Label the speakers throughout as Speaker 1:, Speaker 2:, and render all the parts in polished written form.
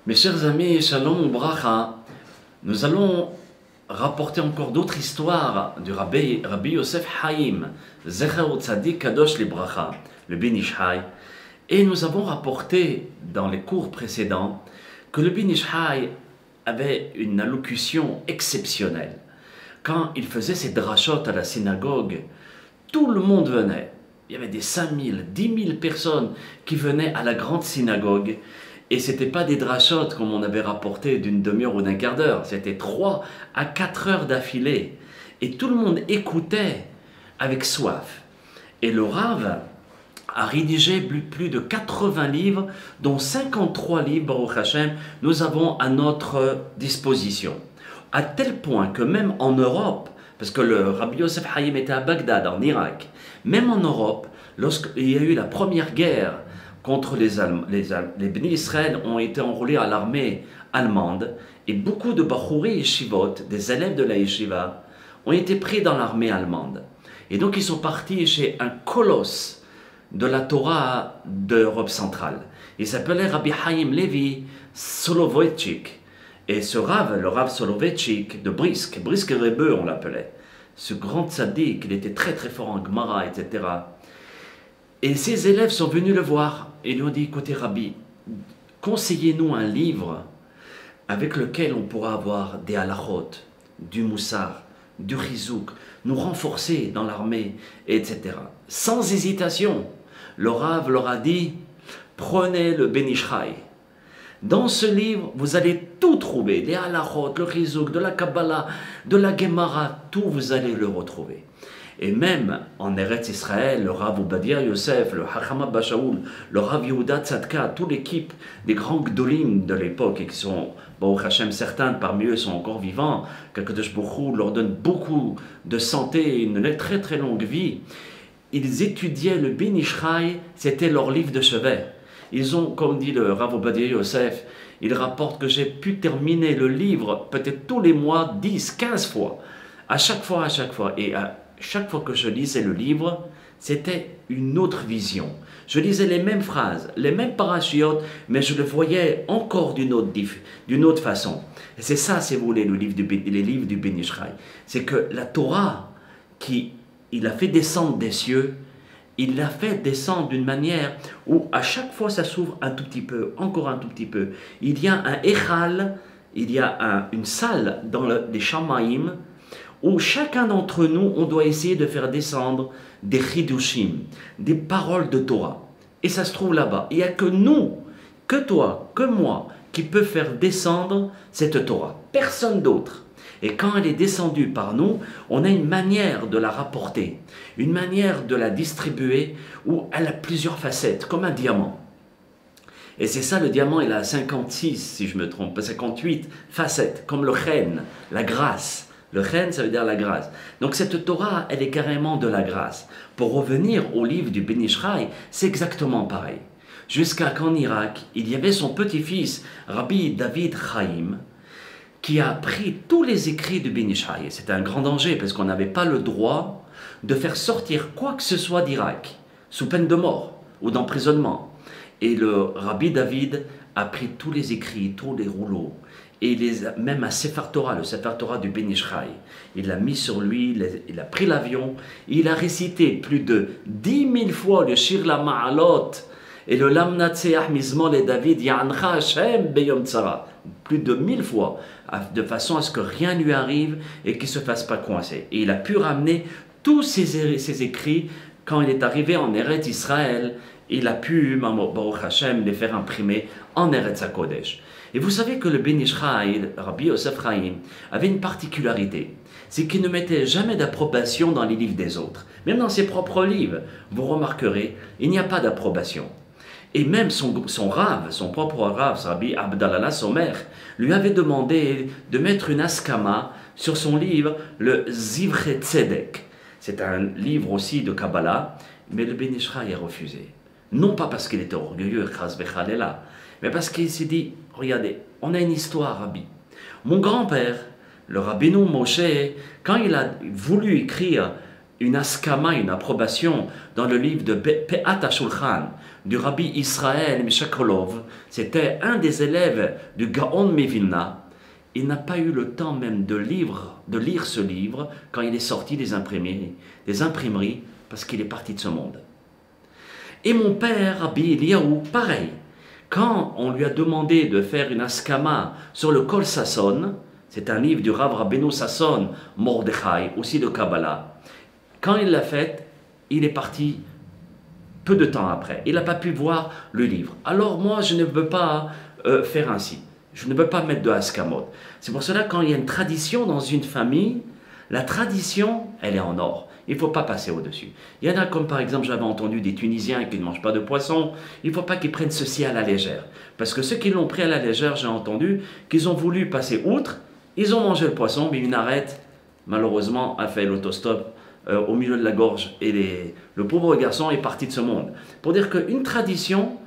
Speaker 1: Mes chers amis, Shalom Bracha, nous allons rapporter encore d'autres histoires du Rabbi Yosef Haïm, Zecher Tzadik Kadosh Libracha, le Ben Ish Chai. Et nous avons rapporté dans les cours précédents que le Ben Ish Chai avait une allocution exceptionnelle. Quand il faisait ses drachot à la synagogue, tout le monde venait. Il y avait des 5000, 10 000 personnes qui venaient à la grande synagogue. Et ce n'était pas des drachot comme on avait rapporté d'une demi-heure ou d'un quart d'heure. C'était 3 à 4 heures d'affilée. Et tout le monde écoutait avec soif. Et le Rav a rédigé plus de 80 livres, dont 53 livres, Baruch Hashem, nous avons à notre disposition. À tel point que même en Europe, parce que le Rabbi Yosef Haïm était à Bagdad, en Irak, même en Europe, lorsqu'il y a eu la première guerre contre les Allemands, les Bnei Israël ont été enrôlés à l'armée allemande, et beaucoup de Bachouri Yeshivot, des élèves de la Yeshiva, ont été pris dans l'armée allemande. Et donc ils sont partis chez un colosse de la Torah d'Europe centrale. Il s'appelait Rabbi Haïm Levi Soloveitchik. Et ce Rav, le Rav Soloveitchik de Brisk Rebbe on l'appelait, ce grand tzaddik, il était très très fort en Gemara, etc. Et ses élèves sont venus le voir et lui ont dit, écoutez Rabbi, conseillez-nous un livre avec lequel on pourra avoir des halachot, du moussar, du rizouk, nous renforcer dans l'armée, etc. Sans hésitation, le Rav leur a dit, prenez le Ben Ish Chai. Dans ce livre, vous allez tout trouver, des halachot, le rizouk, de la Kabbalah, de la Gemara, tout vous allez le retrouver. Et même en Eretz Israël, le Rav Obadia Yosef, le Hacham Abba Shaul, le Rav Yehuda Tzadka, toute l'équipe des grands Gdolim de l'époque, et qui sont, Baruch Hashem, certains parmi eux sont encore vivants, qu'Akadosh Baruch Hu leur donne beaucoup de santé, une très très longue vie. Ils étudiaient le Ben Ish Chai, c'était leur livre de chevet. Ils ont, comme dit le Rav Obadia Yosef, il rapporte que j'ai pu terminer le livre peut-être tous les mois, 10, 15 fois. À chaque fois. Et chaque fois que je lisais le livre, c'était une autre vision. Je lisais les mêmes phrases, les mêmes parachiotes, mais je le voyais encore d'une autre façon. Et c'est ça, si vous voulez, les livres du Ben Ish Chai. C'est que la Torah, il a fait descendre des cieux, il l'a fait descendre d'une manière où à chaque fois ça s'ouvre un tout petit peu, encore un tout petit peu. Il y a un Echal, il y a une salle dans les Shamaïm, où chacun d'entre nous, on doit essayer de faire descendre des chidushim, des paroles de Torah. Et ça se trouve là-bas. Il n'y a que nous, que toi, que moi, qui peut faire descendre cette Torah. Personne d'autre. Et quand elle est descendue par nous, on a une manière de la rapporter, une manière de la distribuer où elle a plusieurs facettes, comme un diamant. Et c'est ça, le diamant, il a 56, si je me trompe, 58 facettes, comme le chen, la grâce. Le chen, ça veut dire la grâce. Donc cette Torah, elle est carrément de la grâce. Pour revenir au livre du Ben Ish Chai, c'est exactement pareil. Jusqu'à qu'en Irak, il y avait son petit-fils, Rabbi David Chaim, qui a pris tous les écrits du Ben Ish Chai. C'était un grand danger, parce qu'on n'avait pas le droit de faire sortir quoi que ce soit d'Irak, sous peine de mort ou d'emprisonnement. Et le Rabbi David a pris tous les écrits, tous les rouleaux, et même un Sefer Torah, le Sefer Torah du Ben Ish Chai. Il l'a mis sur lui, il a pris l'avion, il a récité plus de 10 000 fois le Shir la Ma'alot et le Lam Natseach Mizmor et David Ya'ancha Hashem Beyom Tzara. Plus de 1000 fois, de façon à ce que rien ne lui arrive et qu'il ne se fasse pas coincer. Et il a pu ramener tous ses écrits quand il est arrivé en Eretz Israël. Il a pu, Baruch Hashem, les faire imprimer en Eretz HaKodesh. Et vous savez que le Ben Ish Chai, Rabbi Yosef Haïm, avait une particularité. C'est qu'il ne mettait jamais d'approbation dans les livres des autres. Même dans ses propres livres, vous remarquerez, il n'y a pas d'approbation. Et même son Rav, son propre Rav, Rabbi Abdallah Somer, lui avait demandé de mettre une askama sur son livre, le Zivrei Tzedek. C'est un livre aussi de Kabbalah, mais le Ben Ish Chai a refusé. Non pas parce qu'il était orgueilleux, mais parce qu'il s'est dit, regardez, on a une histoire, Rabbi. Mon grand-père, le Rabbeinu Moshe, quand il a voulu écrire une askama, une approbation dans le livre de Pe'at HaShulchan du rabbi Israël Mishakolov. C'était un des élèves du Gaon Mevilna. Il n'a pas eu le temps même de lire ce livre quand il est sorti des imprimeries parce qu'il est parti de ce monde. Et mon père, Rabbi Eliyahu, pareil. Quand on lui a demandé de faire une askama sur le Kol Sasson, c'est un livre du Rav Rabbeinu Sasson Mordechai, aussi de Kabbalah. Quand il l'a fait, il est parti peu de temps après. Il n'a pas pu voir le livre. Alors moi, je ne veux pas faire ainsi. Je ne veux pas mettre de askamot. C'est pour cela quand il y a une tradition dans une famille, la tradition, elle est en or. Il ne faut pas passer au-dessus. Il y en a comme par exemple, j'avais entendu des Tunisiens qui ne mangent pas de poisson. Il ne faut pas qu'ils prennent ceci à la légère. Parce que ceux qui l'ont pris à la légère, j'ai entendu qu'ils ont voulu passer outre. Ils ont mangé le poisson, mais une arête, malheureusement, a fait l'autostop au milieu de la gorge. Et le pauvre garçon est parti de ce monde. Pour dire qu'une tradition,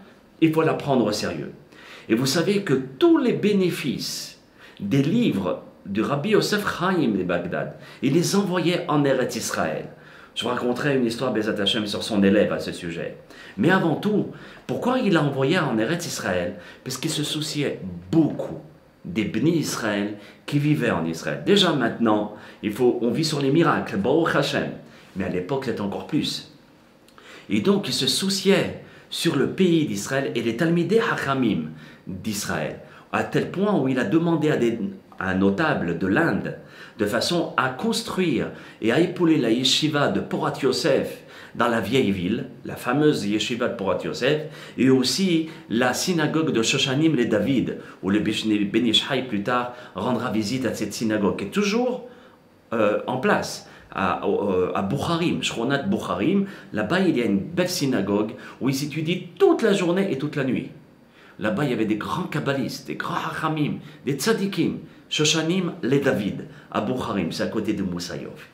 Speaker 1: il faut la prendre au sérieux. Et vous savez que tous les bénéfices des livres du Rabbi Yosef Chaim de Bagdad, il les envoyait en Eretz Israël. Je vous raconterai une histoire Bezat Hashem sur son élève à ce sujet. Mais avant tout, pourquoi il l'a envoyé en Eretz Israël? Parce qu'il se souciait beaucoup des Bni Israël qui vivaient en Israël. Déjà maintenant, on vit sur les miracles, Baruch Hashem. Mais à l'époque, c'était encore plus. Et donc, il se souciait sur le pays d'Israël et les Talmidei Hachamim d'Israël, à tel point où il a demandé à un notable de l'Inde de façon à construire et à épauler la yeshiva de Porat Yosef dans la vieille ville, la fameuse yeshiva de Porat Yosef, et aussi la synagogue de Shoshanim les David, où le Ben Ish Hai plus tard rendra visite à cette synagogue, qui est toujours en place. À Bukharim, Shronat Bukharim, là-bas il y a une belle synagogue où il s'étudie toute la journée et toute la nuit. Là-bas il y avait des grands kabbalistes, des grands hachamim, des tzadikim, Shoshanim les David, à Bukharim, c'est à côté de Moussaïov.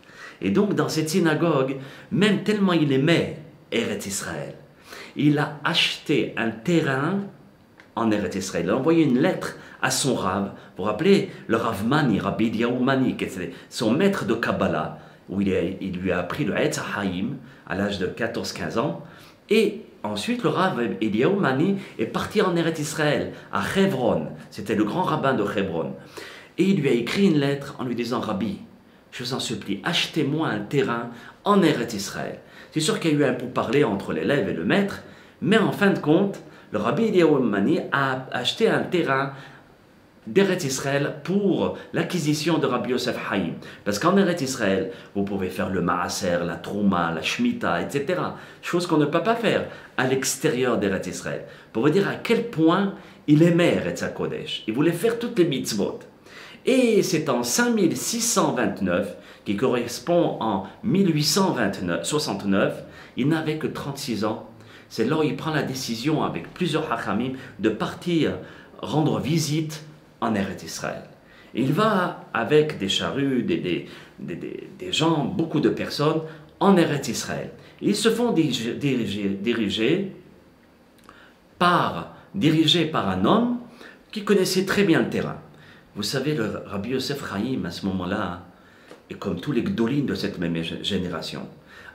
Speaker 1: Et donc dans cette synagogue, même tellement il aimait Eretz Israël, il a acheté un terrain en Eretz Israël. Il a envoyé une lettre à son Rav, vous vous rappelez, le Rav Mani, Rabbi Eliyahu Mani, qui était son maître de Kabbalah, où il lui a appris le Etz HaHaim à l'âge de 14-15 ans. Et ensuite, le Rav Eliyahu Mani est parti en Eretz Israël, à Hebron. C'était le grand rabbin de Hebron. Et il lui a écrit une lettre en lui disant « Rabbi, je vous en supplie, achetez-moi un terrain en Eretz Israël. » C'est sûr qu'il y a eu un pourparler entre l'élève et le maître, mais en fin de compte, le Rabbi Eliyahu Mani a acheté un terrain d'Eretz Israël pour l'acquisition de Rabbi Yosef Chaim. Parce qu'en Eretz Israël, vous pouvez faire le Maaser, la Trouma, la Shemitah, etc. Chose qu'on ne peut pas faire à l'extérieur d'Eretz Israël. Pour vous dire à quel point il aimait Eretz HaKodesh. Il voulait faire toutes les mitzvot. Et c'est en 5629, qui correspond en 1869, il n'avait que 36 ans. C'est là où il prend la décision avec plusieurs hachamim de partir rendre visite en Eretz Israël. Il va avec des charrues, des gens, beaucoup de personnes en Eretz Israël. Ils se font dirigés par un homme qui connaissait très bien le terrain. Vous savez, le Rabbi Yosef Chaim, à ce moment-là, est comme tous les gdolim de cette même génération.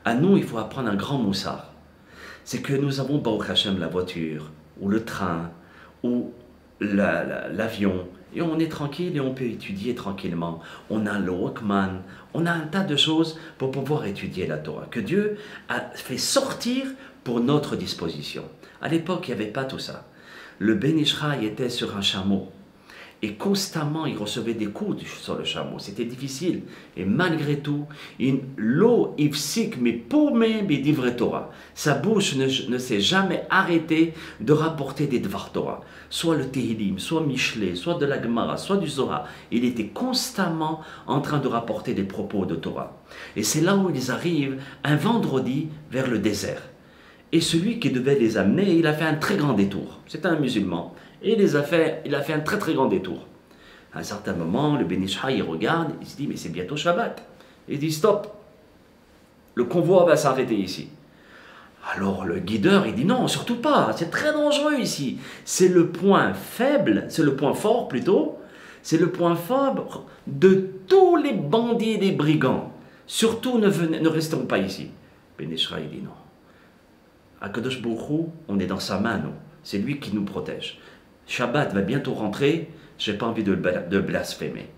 Speaker 1: À nous, il faut apprendre un grand moussard. C'est que nous avons, Baruch Hashem, la voiture, ou le train, ou l'avion, et on est tranquille et on peut étudier tranquillement. On a le Walkman, on a un tas de choses pour pouvoir étudier la Torah, que Dieu a fait sortir pour notre disposition. À l'époque, il n'y avait pas tout ça. Le Ben Ish Hai était sur un chameau, et constamment il recevait des coups sur le chameau, c'était difficile. Et malgré tout, l'eau ifsik mais paumé b'divrei Torah. Sa bouche ne s'est jamais arrêtée de rapporter des Dvar Torah. Soit le Tehillim, soit Michelet, soit de la Gemara, soit du Zohar. Il était constamment en train de rapporter des propos de Torah. Et c'est là où ils arrivent un vendredi vers le désert. Et celui qui devait les amener, il a fait un très grand détour. C'était un musulman. Et il a fait un très très grand détour. À un certain moment, le Ben Ish Hai, il regarde, il se dit, mais c'est bientôt Shabbat. Il dit, stop, le convoi va s'arrêter ici. Alors le guideur, il dit, non, surtout pas, c'est très dangereux ici. C'est le point faible, c'est le point fort plutôt, c'est le point fort de tous les bandits et des brigands. Surtout ne restons pas ici. Ben Ishraï dit non. Akadosh Baruch Hu, on est dans sa main, nous. C'est lui qui nous protège. Shabbat va bientôt rentrer, je n'ai pas envie de blasphémer.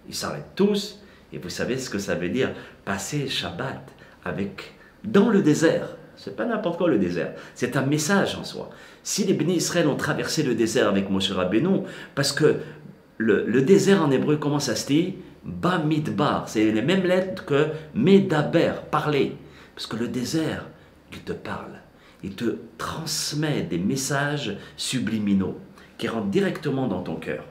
Speaker 1: Ils s'arrêtent tous, et vous savez ce que ça veut dire, passer Shabbat dans le désert. Ce n'est pas n'importe quoi le désert, c'est un message en soi. Si les bénis Israël ont traversé le désert avec Moshe Rabbeinu, parce que le désert en hébreu commence à se dire Bamidbar, c'est les mêmes lettres que Medaber, parler. Parce que le désert, il te parle. Il te transmet des messages subliminaux qui rentrent directement dans ton cœur.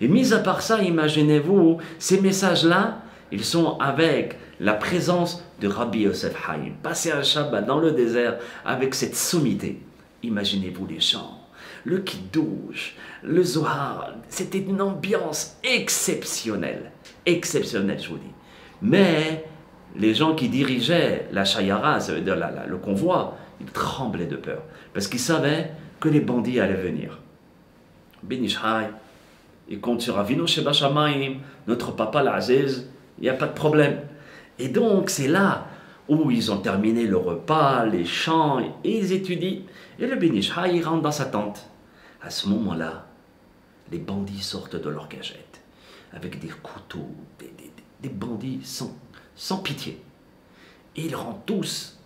Speaker 1: Et mis à part ça, imaginez-vous, ces messages-là, ils sont avec la présence de Rabbi Yosef Haïm. Passer un Shabbat dans le désert avec cette sommité. Imaginez-vous les chants, le Kiddush, le Zohar. C'était une ambiance exceptionnelle. Exceptionnelle, je vous dis. Mais les gens qui dirigeaient la Shayara, ça veut dire le convoi, ils tremblaient de peur. Parce qu'ils savaient que les bandits allaient venir. Ben Ishraï, il compte sur Avinu Sheba Shamayim, notre papa l'Aziz, il n'y a pas de problème. Et donc c'est là où ils ont terminé le repas, les chants, et ils étudient. Et le Ben Ishraï, il rentre dans sa tente. À ce moment-là, les bandits sortent de leur cachette, avec des couteaux, des bandits sans pitié. Et ils rentrent tous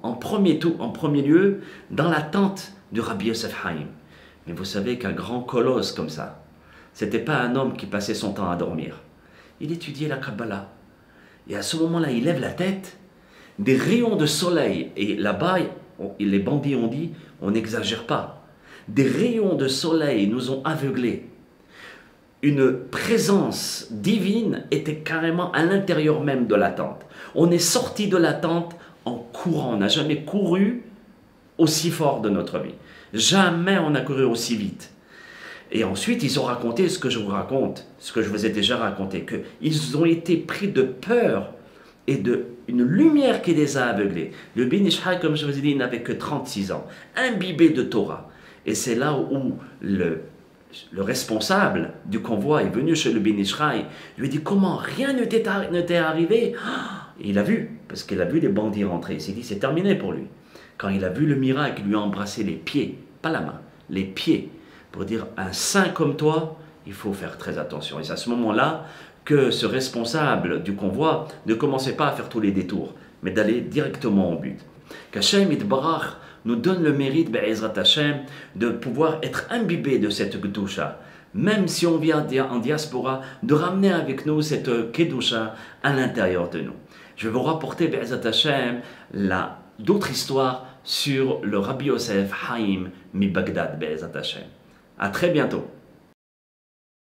Speaker 1: en premier lieu dans la tente du Rabbi Yosef Haïm. Mais vous savez qu'un grand colosse comme ça, c'était pas un homme qui passait son temps à dormir. Il étudiait la Kabbalah. Et à ce moment-là, il lève la tête, des rayons de soleil, et là-bas, les bandits ont dit, on n'exagère pas, des rayons de soleil nous ont aveuglés. Une présence divine était carrément à l'intérieur même de la tente. On est sorti de la tente en courant. On n'a jamais couru aussi fort de notre vie. Jamais on a couru aussi vite. Et ensuite, ils ont raconté ce que je vous raconte, ce que je vous ai déjà raconté, qu'ils ont été pris de peur et une lumière qui les a aveuglés. Le Ben Ishraï, comme je vous ai dit, n'avait que 36 ans, imbibé de Torah. Et c'est là où le responsable du convoi est venu chez le Ben Ishraï, lui a dit comment rien ne t'est arrivé. Et il a vu, parce qu'il a vu les bandits rentrer. Il s'est dit c'est terminé pour lui. Quand il a vu le miracle, il lui a embrassé les pieds, pas la main, les pieds, pour dire un saint comme toi, il faut faire très attention. Et c'est à ce moment-là que ce responsable du convoi ne commençait pas à faire tous les détours, mais d'aller directement au but. Qu'Hachem Yitbarach nous donne le mérite, Be'ezrat Hashem, de pouvoir être imbibé de cette Kedusha, même si on vient en diaspora, de ramener avec nous cette Kedusha à l'intérieur de nous. Je vais vous rapporter, Be'ezrat Hashem, d'autres histoires sur le Rabbi Yosef Haïm mi Bagdad, Be'ezrat Hashem. À très bientôt.